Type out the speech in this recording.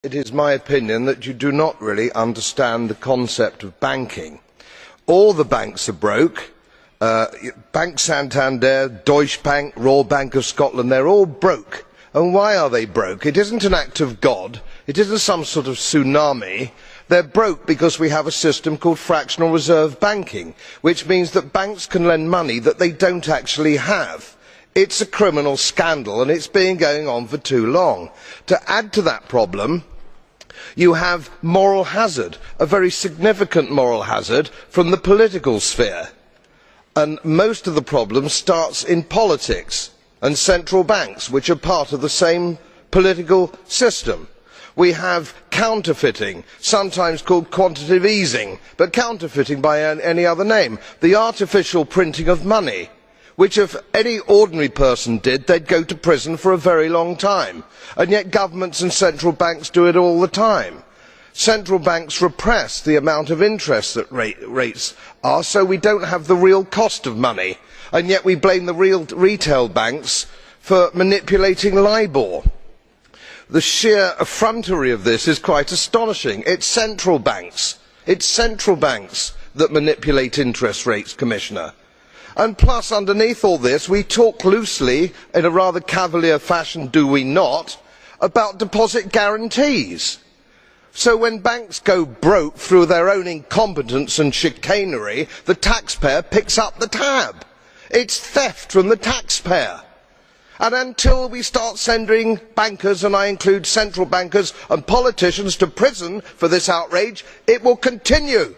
It is my opinion that you do not really understand the concept of banking. All the banks are broke. Bank Santander, Deutsche Bank, Royal Bank of Scotland, they are all broke. And why are they broke? It isn't an act of God. It isn't some sort of tsunami. They are broke because we have a system called fractional reserve banking, which means that banks can lend money that they don't actually have. It's a criminal scandal and it's been going on for too long. To add to that problem, you have moral hazard, a very significant moral hazard from the political sphere. And most of the problem starts in politics and central banks, which are part of the same political system. We have counterfeiting, sometimes called quantitative easing, but counterfeiting by any other name. The artificial printing of money, which if any ordinary person did, they'd go to prison for a very long time. And yet governments and central banks do it all the time. Central banks repress the amount of interest that rates are, so we don't have the real cost of money. And yet we blame the real retail banks for manipulating LIBOR. The sheer effrontery of this is quite astonishing. It's central banks that manipulate interest rates, Commissioner. And plus, underneath all this, we talk loosely, in a rather cavalier fashion, do we not, about deposit guarantees. So when banks go broke through their own incompetence and chicanery, the taxpayer picks up the tab. It's theft from the taxpayer. And until we start sending bankers, and I include central bankers and politicians, to prison for this outrage, it will continue.